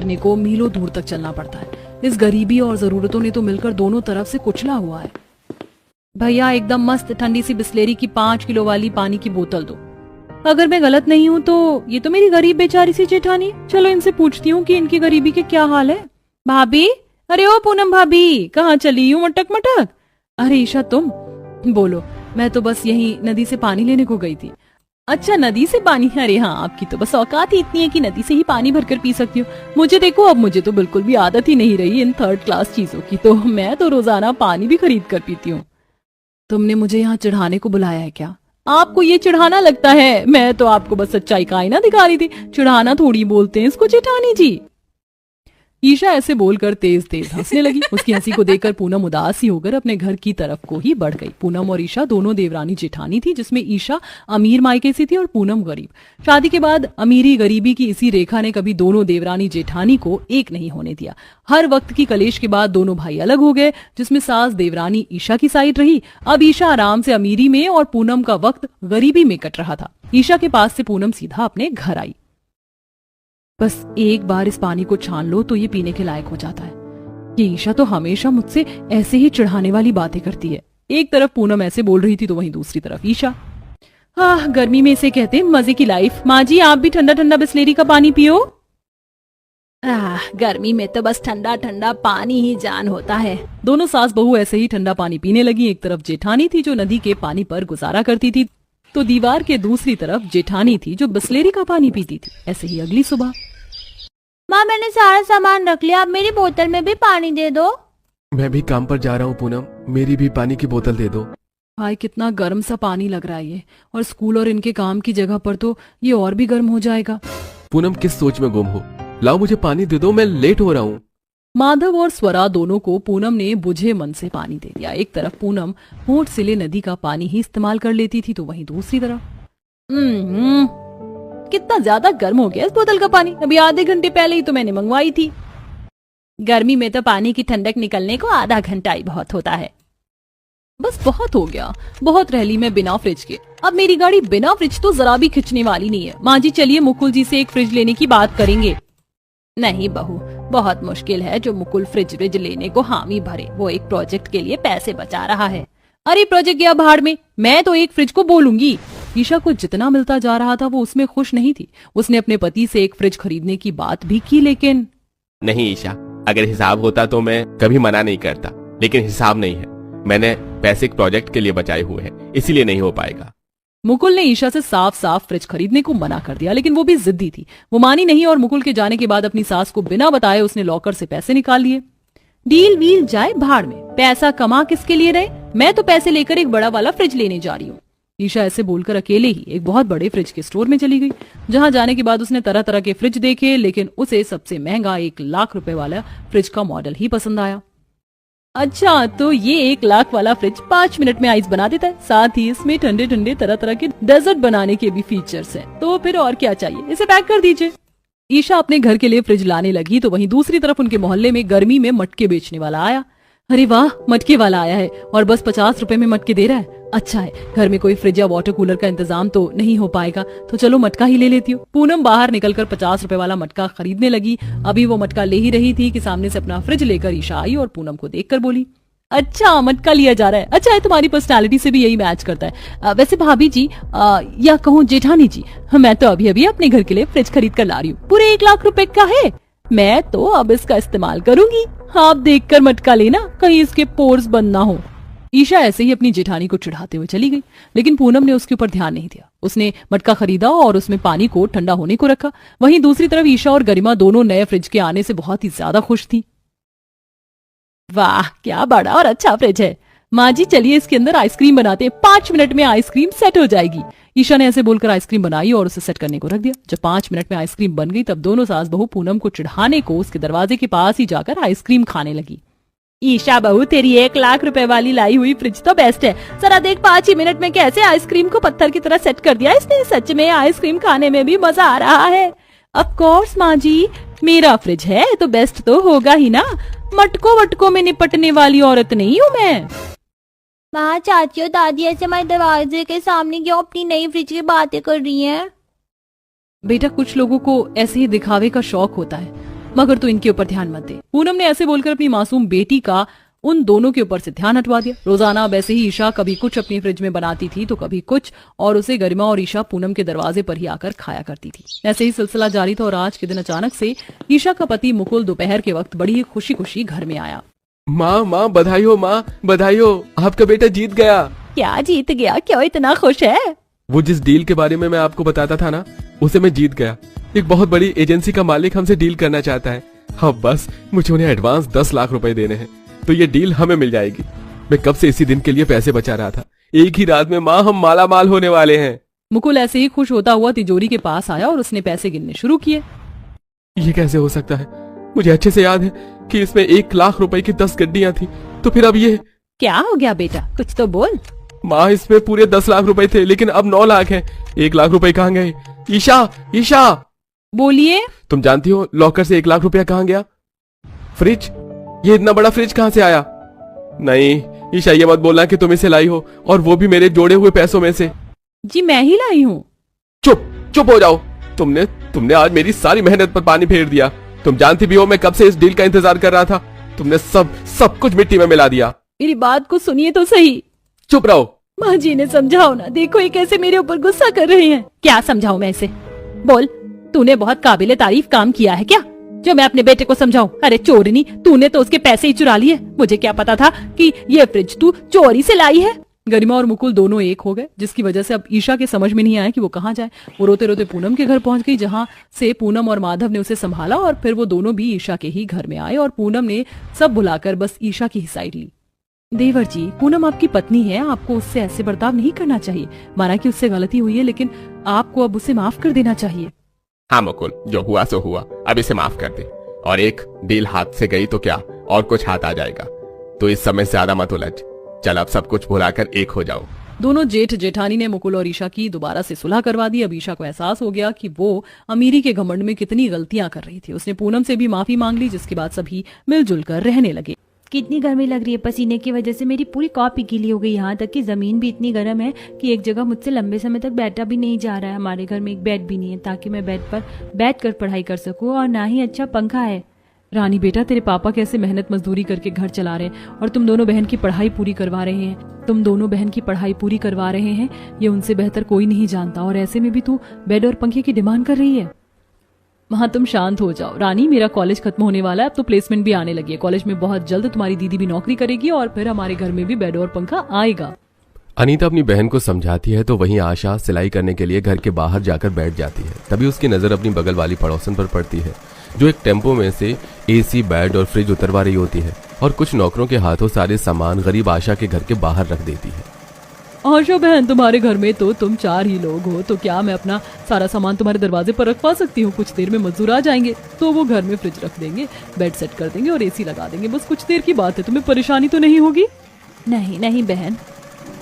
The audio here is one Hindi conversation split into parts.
करने को मीलों दूर तक चलना पड़ता है। इस गरीबी और जरूरतों ने तो मिलकर दोनों तरफ से कुचला हुआ है। भैया एकदम मस्त ठंडी सी बिस्लेरी की 5 किलो वाली पानी की बोतल दो। अगर मैं गलत नहीं हूँ तो ये तो मेरी गरीब बेचारी सी जेठानी। चलो इनसे पूछती हूँ कि इनकी गरीबी के क्या हाल है। भाभी, अरे ओ पूनम भाभी, कहाँ चली हूँ मटक मटक? अरे ईशा तुम? बोलो। मैं तो बस यही नदी से पानी लेने को गई थी। अच्छा नदी से पानी? अरे हाँ, आपकी तो बस औकात ही इतनी है कि नदी से ही पानी भरकर पी सकती हो। मुझे देखो, अब मुझे तो बिल्कुल भी आदत ही नहीं रही इन थर्ड क्लास चीजों की, तो मैं तो रोजाना पानी भी खरीद कर पीती हूँ। तुमने मुझे यहाँ चढ़ाने को बुलाया है क्या? आपको ये चिढ़ाना लगता है? मैं तो आपको बस सच्चाई का आईना दिखा रही थी। चिढ़ाना थोड़ी बोलते हैं इसको जेठानी जी। ईशा ऐसे बोलकर तेज तेज हंसने लगी। उसकी हंसी को देखकर पूनम उदास ही होकर अपने घर की तरफ को ही बढ़ गई। पूनम और ईशा दोनों देवरानी जेठानी थी, जिसमें ईशा अमीर मायके से थी और पूनम गरीब। शादी के बाद अमीरी गरीबी की इसी रेखा ने कभी दोनों देवरानी जेठानी को एक नहीं होने दिया। हर वक्त की कलेश के बाद दोनों भाई अलग हो गए, जिसमें सास देवरानी ईशा की साइड रही। अब ईशा आराम से अमीरी में और पूनम का वक्त गरीबी में कट रहा था। ईशा के पास से पूनम सीधा अपने घर आई। बस एक बार इस पानी को छान लो तो ये पीने के लायक हो जाता है। ये ईशा तो हमेशा मुझसे ऐसे ही चिढ़ाने वाली बातें करती है। एक तरफ पूनम ऐसे बोल रही थी तो वहीं दूसरी तरफ ईशा। गर्मी में इसे कहते हैं मजे की लाइफ। माँ जी, आप भी ठंडा ठंडा बिस्लेरी का पानी पियो। गर्मी में तो बस ठंडा ठंडा पानी ही जान होता है। दोनों सास बहू ऐसे ही ठंडा पानी पीने लगी। एक तरफ जेठानी थी जो नदी के पानी पर गुजारा करती थी, तो दीवार के दूसरी तरफ जेठानी थी जो बिस्लेरी का पानी पीती थी। ऐसे ही अगली सुबह। माँ, मैंने सारा सामान रख लिया, अब मेरी बोतल में भी पानी दे दो। मैं भी काम पर जा रहा हूँ पूनम, मेरी भी पानी की बोतल दे दो। भाई कितना गर्म सा पानी लग रहा है ये, और स्कूल और इनके काम की जगह पर तो ये और भी गर्म हो जाएगा। पूनम किस सोच में गुम हो? लाओ मुझे पानी दे दो, मैं लेट हो रहा हूँ। माधव और स्वरा दोनों को पूनम ने बुझे मन से पानी दे दिया। एक तरफ पूनम होंठ सिले नदी का पानी ही इस्तेमाल कर लेती थी, तो वहीं दूसरी तरफ कितना ज्यादा गर्म हो गया इस बोतल का पानी। अभी आधे घंटे पहले ही तो मैंने मंगवाई थी। गर्मी में तो पानी की ठंडक निकलने को आधा घंटा ही बहुत होता है। बस बहुत हो गया, बहुत रह ली मैं बिना फ्रिज के। अब मेरी गाड़ी बिना फ्रिज तो जरा भी खिंचने वाली नहीं है। माँ जी, चलिए मुकुल जी से एक फ्रिज लेने की बात करेंगे। नहीं बहू, बहुत मुश्किल है जो मुकुल फ्रिज लेने को हामी भरे। वो एक प्रोजेक्ट के लिए पैसे बचा रहा है। अरे प्रोजेक्ट गया भाड़ में, मैं तो एक फ्रिज को बोलूंगी। ईशा को जितना मिलता जा रहा था वो उसमें खुश नहीं थी। उसने अपने पति से एक फ्रिज खरीदने की बात भी की, लेकिन नहीं ईशा, अगर हिसाब होता तो मैं कभी मना नहीं करता, लेकिन हिसाब नहीं है। मैंने पैसे एक प्रोजेक्ट के लिए बचाए हुए हैं, इसीलिए नहीं हो पाएगा। मुकुल ने ईशा से साफ साफ फ्रिज खरीदने को मना कर दिया, लेकिन वो भी जिद्दी थी। वो मानी नहीं और मुकुल के जाने के बाद अपनी सास को बिना बताए उसने लॉकर से पैसे निकाल लिए। डील वील जाए भाड़ में, पैसा कमा किसके लिए रहे? मैं तो पैसे लेकर एक बड़ा वाला फ्रिज लेने जा रही हूँ। ईशा ऐसे बोलकर अकेले ही एक बहुत बड़े फ्रिज के स्टोर में चली गई, जहां जाने के बाद उसने तरह तरह के फ्रिज देखे, लेकिन उसे सबसे महंगा 1 लाख रुपए वाला फ्रिज का मॉडल ही पसंद आया। अच्छा, तो ये 1 लाख वाला फ्रिज 5 मिनट में आइस बना देता है, साथ ही इसमें ठंडे ठंडे तरह तरह के डेजर्ट बनाने के भी फीचर्स हैं। तो फिर और क्या चाहिए, इसे पैक कर दीजिए। ईशा अपने घर के लिए फ्रिज लाने लगी तो वहीं दूसरी तरफ उनके मोहल्ले में गर्मी में मटके बेचने वाला आया। अरे वाह, मटके वाला आया है और बस 50 रुपए में मटके दे रहा है। अच्छा है, घर में कोई फ्रिज या वाटर कूलर का इंतजाम तो नहीं हो पाएगा, तो चलो मटका ही ले लेती हूँ। पूनम बाहर निकलकर 50 रुपए वाला मटका खरीदने लगी। अभी वो मटका ले ही रही थी कि सामने से अपना फ्रिज लेकर ईशा आई और पूनम को देखकर बोली, अच्छा मटका लिया जा रहा है। अच्छा है, तुम्हारी पर्सनालिटी से भी यही मैच करता है। वैसे भाभी जी, या कहूँ जेठानी जी, मैं तो अभी अभी अपने घर के लिए फ्रिज खरीद कर ला रही हूँ। पूरे 1 लाख रुपए का है। मैं तो अब इसका इस्तेमाल करूंगी। आप देखकर मटका लेना, कहीं इसके पोर्स बंद ना हो। ईशा ऐसे ही अपनी जेठानी को चिढ़ाते हुए चली गई, लेकिन पूनम ने उसके ऊपर ध्यान नहीं दिया। उसने मटका खरीदा और उसमें पानी को ठंडा होने को रखा। वहीं दूसरी तरफ ईशा और गरिमा दोनों नए फ्रिज के आने से बहुत ही ज्यादा खुश थी। वाह, क्या बड़ा और अच्छा फ्रिज है। माँ जी, चलिए इसके अंदर आइसक्रीम बनाते हैं, 5 मिनट में आइसक्रीम सेट हो जाएगी। ईशा ने ऐसे बोलकर आइसक्रीम बनाई और उसे सेट करने को रख दिया। जब 5 मिनट में आइसक्रीम बन गई, तब दोनों सास बहू पूनम को चिढ़ाने को उसके दरवाजे के पास ही जाकर आइसक्रीम खाने लगी। ईशा बहू, तेरी 1 लाख रुपए वाली लाई हुई फ्रिज तो बेस्ट है। जरा देख 5 ही मिनट में कैसे आइसक्रीम को पत्थर की तरह सेट कर दिया इसने। सच में आइसक्रीम खाने में भी मजा आ रहा है। ऑफ कोर्स माँ जी, मेरा फ्रिज है तो बेस्ट तो होगा ही ना। मटको वटको में निपटने वाली औरत नहीं हूँ मैं। माँ, चाची और दादी ऐसे हमारे दरवाजे के सामने क्यों अपनी नई फ्रिज की बातें कर रही हैं? बेटा, कुछ लोगों को ऐसे ही दिखावे का शौक होता है। मगर तू इनके ऊपर ध्यान मत दे। पूनम ने ऐसे बोलकर अपनी मासूम बेटी का उन दोनों के ऊपर से ध्यान हटवा दिया। रोजाना अब ऐसे ही ईशा कभी कुछ अपनी फ्रिज में बनाती थी तो कभी कुछ, और उसे गरिमा और ईशा पूनम के दरवाजे पर ही आकर खाया करती थी। ऐसे ही सिलसिला जारी था और आज के दिन अचानक से ईशा का पति मुकुल दोपहर के वक्त बड़ी ही खुशी खुशी घर में आया। माँ बधाई हो, माँ बधाई हो, आपका बेटा जीत गया। क्या जीत गया? क्यों इतना खुश है? वो जिस डील के बारे में मैं आपको बताता था ना, उसे मैं जीत गया। एक बहुत बड़ी एजेंसी का मालिक हमसे डील करना चाहता है। हाँ, बस मुझे उन्हें एडवांस 10 लाख रुपए देने हैं तो ये डील हमें मिल जाएगी। मैं कब से इसी दिन के लिए पैसे बचा रहा था। एक ही रात में माँ हम माला माल होने वाले हैं। मुकुल ऐसे ही खुश होता हुआ तिजोरी के पास आया और उसने पैसे गिनने शुरू किए। ये कैसे हो सकता है? मुझे अच्छे से याद है कि इसमें 1 लाख रुपए की 10 गड्डियां थी, तो फिर अब ये क्या हो गया बेटा? कुछ तो बोल। माँ, इसमें पूरे 10 लाख रुपए थे लेकिन अब 9 लाख हैं। 1 लाख रुपए कहाँ गए? ईशा बोलिए। तुम जानती हो लॉकर से 1 लाख रुपया कहाँ गया? फ्रिज, ये इतना बड़ा फ्रिज कहाँ से आया? नहीं ईशा, ये मत बोलना कि तुम इसे लाई हो, और वो भी मेरे जोड़े हुए पैसों में से। जी मैं ही लाई हूँ। चुप हो जाओ। तुमने आज मेरी सारी मेहनत पर पानी फेर दिया। तुम जानती भी हो मैं कब से इस डील का इंतजार कर रहा था। तुमने सब कुछ मिट्टी में मिला दिया। मेरी बात को सुनिए तो सही। चुप रहो। माँ जी ने समझाओ ना, देखो ये कैसे मेरे ऊपर गुस्सा कर रहे हैं। क्या समझाऊं मैं इसे? बोल, तूने बहुत काबिले तारीफ काम किया है क्या जो मैं अपने बेटे को समझाऊं? अरे चोरनी, तूने तो उसके पैसे ही चुरा लिए। मुझे क्या पता था कि ये फ्रिज तू चोरी से लाई है। गरिमा और मुकुल दोनों एक हो गए, जिसकी वजह से अब ईशा के समझ में नहीं आया कि वो कहाँ जाए। वो रोते रोते पूनम के घर पहुंच गई, जहाँ से पूनम और माधव ने उसे संभाला और फिर वो दोनों भी ईशा के ही घर में आए और पूनम ने सब भुलाकर बस ईशा की ही साइड ली। देवर जी, पूनम आपकी पत्नी है, आपको उससे ऐसे बर्ताव नहीं करना चाहिए। माना कि उससे गलती हुई है, लेकिन आपको अब उसे माफ कर देना चाहिए। हाँ मुकुल, जो हुआ सो हुआ, अब इसे माफ कर दे। और एक डील हाथ से गई तो क्या और कुछ हाथ आ जाएगा, तो इस समय से ज्यादा मत उलझ। चल अब सब कुछ भुलाकर एक हो जाओ। दोनों जेठ जेठानी ने मुकुल और ईशा की दोबारा से सुलह करवा दी। अब ईशा को एहसास हो गया कि वो अमीरी के घमंड में कितनी गलतियां कर रही थी। उसने पूनम से भी माफी मांग ली, जिसके बाद सभी मिलजुल कर रहने लगे। कितनी गर्मी लग रही है, पसीने की वजह से मेरी पूरी कॉपी गीली हो गई। यहाँ तक कि जमीन भी इतनी गर्म है कि एक जगह मुझसे लंबे समय तक बैठा भी नहीं जा रहा है। हमारे घर में एक बेड भी नहीं है ताकि मैं बेड पर बैठकर पढ़ाई कर सकूं, और ना ही अच्छा पंखा है। रानी बेटा, तेरे पापा कैसे मेहनत मजदूरी करके घर चला रहे हैं और तुम दोनों बहन की पढ़ाई पूरी करवा रहे हैं। ये उनसे बेहतर कोई नहीं जानता, और ऐसे में भी तू बेड और पंखे की डिमांड कर रही है। हाँ, तुम शांत हो जाओ। रानी, मेरा कॉलेज खत्म होने वाला है, अब तो प्लेसमेंट भी आने लगी है। कॉलेज में बहुत जल्द तुम्हारी दीदी भी नौकरी करेगी और फिर हमारे घर में भी बेड और पंखा आएगा। अनीता अपनी बहन को समझाती है तो वहीं आशा सिलाई करने के लिए घर के बाहर जाकर बैठ जाती है। तभी उसकी नजर अपनी बगल वाली पड़ोसन पर पड़ती है, जो एक टेम्पो में से एसी, बेड और फ्रिज उतरवा रही होती है और कुछ नौकरों के हाथों सारे सामान गरीब आशा के घर के बाहर रख देती है। आशा बहन, तुम्हारे घर में तो तुम 4 ही लोग हो, तो क्या मैं अपना सारा सामान तुम्हारे दरवाजे पर रखवा सकती हूँ? कुछ देर में मजदूर आ जाएंगे तो वो घर में फ्रिज रख देंगे, बेड सेट कर देंगे और एसी लगा देंगे। बस कुछ देर की बात है, तुम्हें परेशानी तो नहीं होगी? नहीं बहन।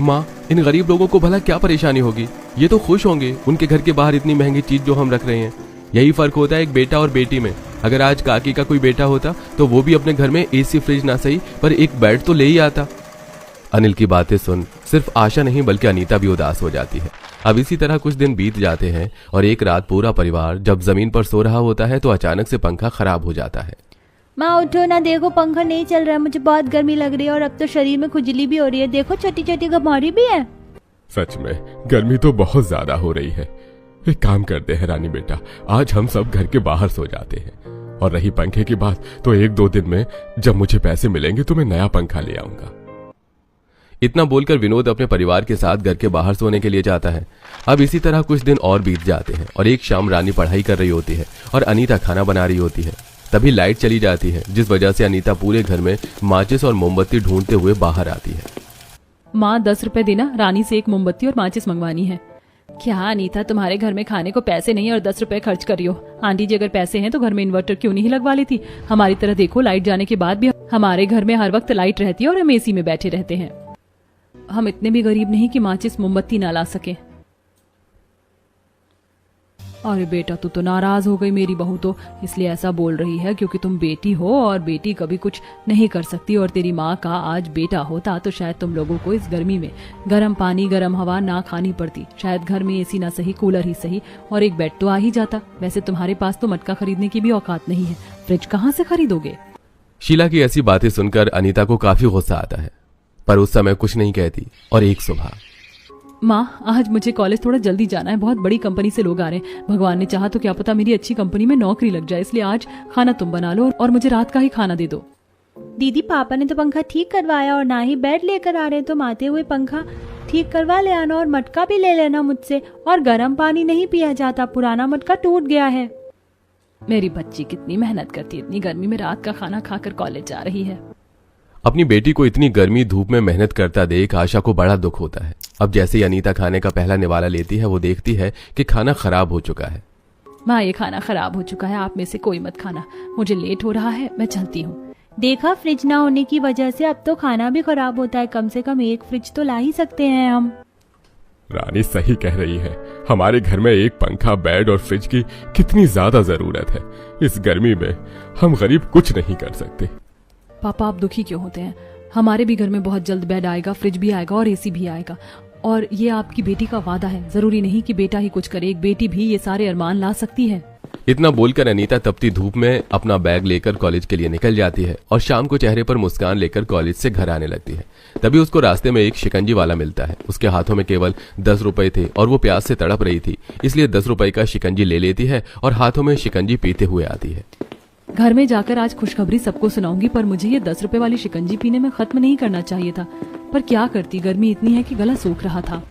माँ, इन गरीब लोगों को भला क्या परेशानी होगी? ये तो खुश होंगे उनके घर के बाहर इतनी महंगी चीज जो हम रख रहे हैं। यही फर्क होता है एक बेटा और बेटी में। अगर आज काकी का कोई बेटा होता तो वो भी अपने घर में एसी, फ्रिज ना सही पर एक बेड तो ले ही आता। अनिल की बातें सुन सिर्फ आशा नहीं बल्कि अनीता भी उदास हो जाती है। अब इसी तरह कुछ दिन बीत जाते हैं और एक रात पूरा परिवार जब जमीन पर सो रहा होता है तो अचानक से पंखा खराब हो जाता है। माँ उठो ना, देखो पंखा नहीं चल रहा है, मुझे बहुत गर्मी लग रही है और अब तो शरीर में खुजली भी हो रही है। देखो छोटी छोटी घमौरी भी है। सच में गर्मी तो बहुत ज्यादा हो रही है। एक काम करते हैं रानी बेटा, आज हम सब घर के बाहर सो जाते हैं। और रही पंखे की बात, तो 1-2 दिन में जब मुझे पैसे मिलेंगे तो मैं नया पंखा ले आऊंगा। इतना बोलकर विनोद अपने परिवार के साथ घर के बाहर सोने के लिए जाता है। अब इसी तरह कुछ दिन और बीत जाते हैं और एक शाम रानी पढ़ाई कर रही होती है और अनीता खाना बना रही होती है। तभी लाइट चली जाती है, जिस वजह से अनीता पूरे घर में माचिस और मोमबत्ती ढूंढते हुए बाहर आती है। माँ 10 रुपए देना, रानी से एक मोमबत्ती और माचिस मंगवानी है। क्या अनीता, तुम्हारे घर में खाने को पैसे नहीं और 10 रुपए खर्च कर रही हो? आंटी जी अगर पैसे हैं तो घर में इन्वर्टर क्यों नहीं लगवा लेती? हमारी तरह देखो, लाइट जाने के बाद भी हमारे घर में हर वक्त लाइट रहती है और हम एसी में बैठे रहते हैं। हम इतने भी गरीब नहीं कि माचिस मोमबत्ती ना ला सके। अरे बेटा, तू तो नाराज हो गई। मेरी बहू तो इसलिए ऐसा बोल रही है क्योंकि तुम बेटी हो और बेटी कभी कुछ नहीं कर सकती, और तेरी माँ का आज बेटा होता तो शायद तुम लोगों को इस गर्मी में गर्म पानी गर्म हवा ना खानी पड़ती। शायद घर में एसी ना सही, कूलर ही सही, और एक बेड तो आ ही जाता। वैसे तुम्हारे पास तो मटका खरीदने की भी औकात नहीं है, फ्रिज कहाँ से खरीदोगे? शीला की ऐसी बातें सुनकर अनीता को काफी गुस्सा आता है, पर उस समय कुछ नहीं कहती। और एक सुबह, माँ, आज मुझे कॉलेज थोड़ा जल्दी जाना है, बहुत बड़ी कंपनी से लोग आ रहे हैं। भगवान ने चाहा तो क्या पता मेरी अच्छी कंपनी में नौकरी लग जाए, इसलिए आज खाना तुम बना लो और मुझे रात का ही खाना दे दो। दीदी, पापा ने तो पंखा ठीक करवाया और ना ही बेड लेकर आ रहे, तो आते हुए पंखा ठीक करवा ले आना और मटका भी ले लेना मुझसे। और गर्म पानी नहीं पिया जाता, पुराना मटका टूट गया है। मेरी बच्ची कितनी मेहनत करती है, इतनी गर्मी में रात का खाना खाकर कॉलेज जा रही है। अपनी बेटी को इतनी गर्मी धूप में मेहनत करता देख आशा को बड़ा दुख होता है। अब जैसे ही अनीता खाने का पहला निवाला लेती है, वो देखती है कि खाना खराब हो चुका है। माँ, ये खाना खराब हो चुका है, आप में से कोई मत खाना, मुझे लेट हो रहा है, मैं चलती हूँ। देखा, फ्रिज ना होने की वजह से अब तो खाना भी खराब होता है। कम से कम एक फ्रिज तो ला ही सकते हैं हम। रानी सही कह रही है, हमारे घर में एक पंखा, बेड और फ्रिज की कितनी ज्यादा जरूरत है। इस गर्मी में हम गरीब कुछ नहीं कर सकते। पापा, आप दुखी क्यों होते हैं? हमारे भी घर में बहुत जल्द बेड आएगा, फ्रिज भी आएगा और एसी भी आएगा, और ये आपकी बेटी का वादा है। जरूरी नहीं कि बेटा ही कुछ करे, एक बेटी भी ये सारे अरमान ला सकती है। इतना बोलकर अनीता तपती धूप में अपना बैग लेकर कॉलेज के लिए निकल जाती है और शाम को चेहरे पर मुस्कान लेकर कॉलेज से घर आने लगती है। तभी उसको रास्ते में एक शिकंजी वाला मिलता है। उसके हाथों में केवल 10 रुपए थे और वो प्यास से तड़प रही थी, इसलिए 10 रुपए का शिकंजी ले लेती है और हाथों में शिकंजी पीते हुए आती है। घर में जाकर आज खुशखबरी सबको सुनाऊंगी, पर मुझे ये 10 रुपए वाली शिकंजी पीने में खत्म नहीं करना चाहिए था। पर क्या करती, गर्मी इतनी है कि गला सूख रहा था।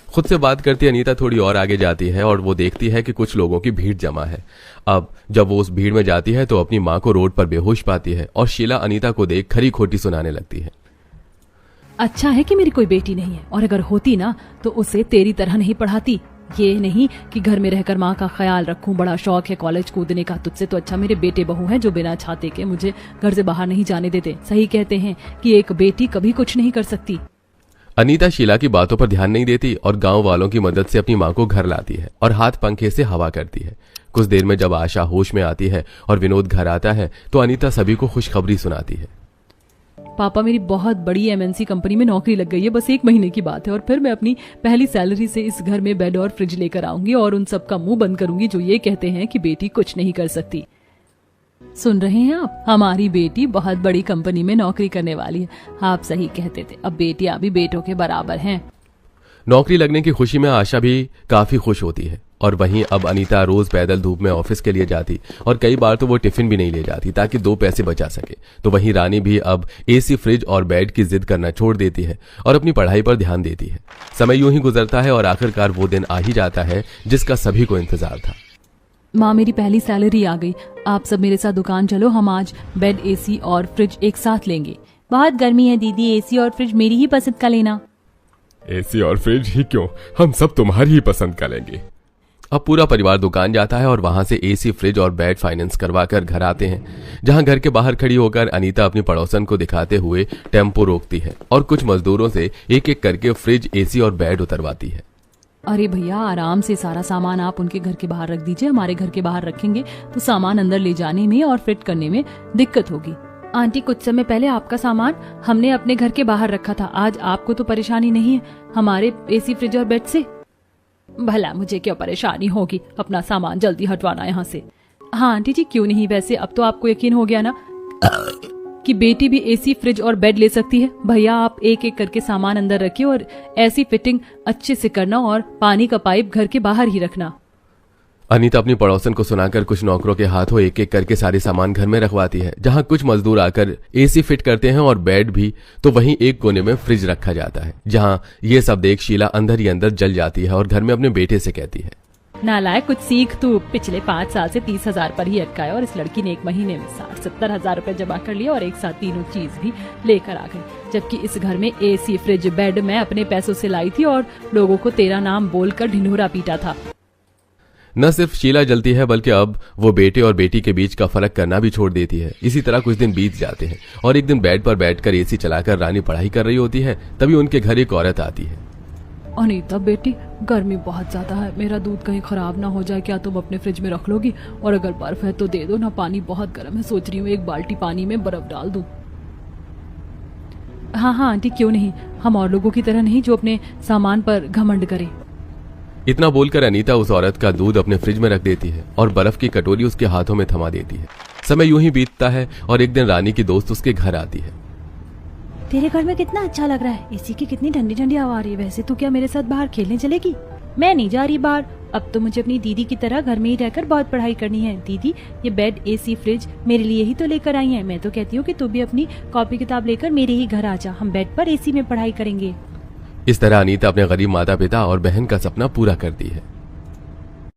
खुद से बात करती अनीता थोड़ी और आगे जाती है और वो देखती है कि कुछ लोगों की भीड़ जमा है। अब जब वो उस भीड़ में जाती है तो अपनी माँ को रोड पर बेहोश पाती है और शीला अनीता को देख खरी खोटी सुनाने लगती है। अच्छा है कि मेरी कोई बेटी नहीं है, और अगर होती ना तो उसे तेरी तरह नहीं पढ़ाती। ये नहीं कि घर में रहकर माँ का ख्याल रखूं, बड़ा शौक है कॉलेज कूदने का। तुझसे तो अच्छा मेरे बेटे बहू हैं जो बिना छाते के मुझे घर से बाहर नहीं जाने देते। सही कहते हैं कि एक बेटी कभी कुछ नहीं कर सकती। अनीता शीला की बातों पर ध्यान नहीं देती और गांव वालों की मदद से अपनी माँ को घर लाती है और हाथ पंखे से हवा करती है। कुछ देर में जब आशा होश में आती है और विनोद घर आता है तो अनीता सभी को खुशखबरी सुनाती है। पापा, मेरी बहुत बड़ी एमएनसी कंपनी में नौकरी लग गई है, बस 1 महीने की बात है, और फिर मैं अपनी पहली सैलरी से इस घर में बेड और फ्रिज लेकर आऊंगी और उन सब का मुंह बंद करूंगी जो ये कहते हैं कि बेटी कुछ नहीं कर सकती। सुन रहे हैं आप? हमारी बेटी बहुत बड़ी कंपनी में नौकरी करने वाली है। आप सही कहते थे, अब बेटियां भी बेटों के बराबर हैं। नौकरी लगने की खुशी में आशा भी काफी खुश होती है। और वहीं अब अनीता रोज पैदल धूप में ऑफिस के लिए जाती और कई बार तो वो टिफिन भी नहीं ले जाती ताकि 2 पैसे बचा सके। तो वहीं रानी भी अब एसी, फ्रिज और बेड की जिद करना छोड़ देती है और अपनी पढ़ाई पर ध्यान देती है। समय यूं ही गुजरता है और आखिरकार वो दिन आ ही जाता है जिसका सभी को इंतजार था। माँ, मेरी पहली सैलरी आ गई। आप सब मेरे साथ दुकान चलो, हम आज बेड, एसी और फ्रिज एक साथ लेंगे। बहुत गर्मी है दीदी, एसी और फ्रिज मेरी ही पसंद का लेना। एसी और फ्रिज ही क्यों, हम सब तुम्हारी ही पसंद का लेंगे। अब पूरा परिवार दुकान जाता है और वहां से एसी, फ्रिज और बेड फाइनेंस करवाकर घर आते हैं, जहां घर के बाहर खड़ी होकर अनीता अपनी पड़ोसन को दिखाते हुए टेम्पो रोकती है और कुछ मजदूरों से एक एक करके फ्रिज, एसी और बेड उतरवाती है। अरे भैया, आराम से सारा सामान आप उनके घर के बाहर रख दीजिए। हमारे घर के बाहर रखेंगे तो सामान अंदर ले जाने में और फिट करने में दिक्कत होगी। आंटी, कुछ समय पहले आपका सामान हमने अपने घर के बाहर रखा था। आज आपको तो परेशानी नहीं है हमारे एसी, फ्रिज और बेड से? भला मुझे क्या परेशानी होगी, अपना सामान जल्दी हटवाना यहाँ से। हाँ आंटी जी, क्यों नहीं। वैसे अब तो आपको यकीन हो गया ना कि बेटी भी एसी, फ्रिज और बेड ले सकती है। भैया, आप एक एक करके सामान अंदर रखिए और ऐसी फिटिंग अच्छे से करना और पानी का पाइप घर के बाहर ही रखना। अनीता अपनी पड़ोसन को सुनाकर कुछ नौकरों के हाथों एक एक करके सारे सामान घर में रखवाती है। जहां कुछ मजदूर आकर एसी फिट करते हैं और बेड भी, तो वहीं एक कोने में फ्रिज रखा जाता है। जहां ये सब देख शीला अंदर ही अंदर जल जाती है और घर में अपने बेटे से कहती है, नालायक, कुछ सीख तू। पिछले 5 साल से 30,000 पर ही अटकाया और इस लड़की ने 1 महीने में 60-70 हजार रुपए जमा कर लिया और एक साथ तीनों चीज भी लेकर आ गई। जबकि इस घर में एसी, फ्रिज, बेड मैं अपने पैसों से लाई थी और लोगों को तेरा नाम बोलकर ढिंढोरा पीटा था। न सिर्फ शीला जलती है बल्कि अब वो बेटे और बेटी के बीच का फर्क करना भी छोड़ देती है। इसी तरह कुछ दिन बीत जाते हैं और एक दिन बेड पर बैठकर एसी चलाकर रानी पढ़ाई कर रही होती है। तभी उनके घर एक औरत आती है। अनीता बेटी, गर्मी बहुत ज्यादा है, मेरा दूध कहीं खराब ना हो जाए, क्या तुम अपने फ्रिज में रख लोगी? और अगर बर्फ है तो दे दो ना, पानी बहुत गर्म है, सोच रही हूँ एक बाल्टी पानी में बर्फ डाल दूं। हाँ हाँ आंटी, क्यों नहीं, हम और लोगों की तरह नहीं जो अपने सामान पर घमंड करें। इतना बोलकर अनीता उस औरत का दूध अपने फ्रिज में रख देती है और बर्फ की कटोरी उसके हाथों में थमा देती है। समय यूं ही बीतता है और एक दिन रानी की दोस्त उसके घर आती है। तेरे घर में कितना अच्छा लग रहा है, एसी की कितनी ठंडी ठंडी हवा आ रही है। वैसे तो क्या मेरे साथ बाहर खेलने चलेगी? मैं नहीं जा रही बाहर, अब तो मुझे अपनी दीदी की तरह घर में ही रहकर बहुत पढ़ाई करनी है। दीदी, ये बेड, एसी, फ्रिज मेरे लिए ही तो लेकर आई है। मैं तो कहती हूँ कि तू भी अपनी कॉपी किताब लेकर मेरे ही घर आ जा, हम बेड पर एसी में पढ़ाई करेंगे। इस तरह अनीता अपने गरीब माता पिता और बहन का सपना पूरा करती है।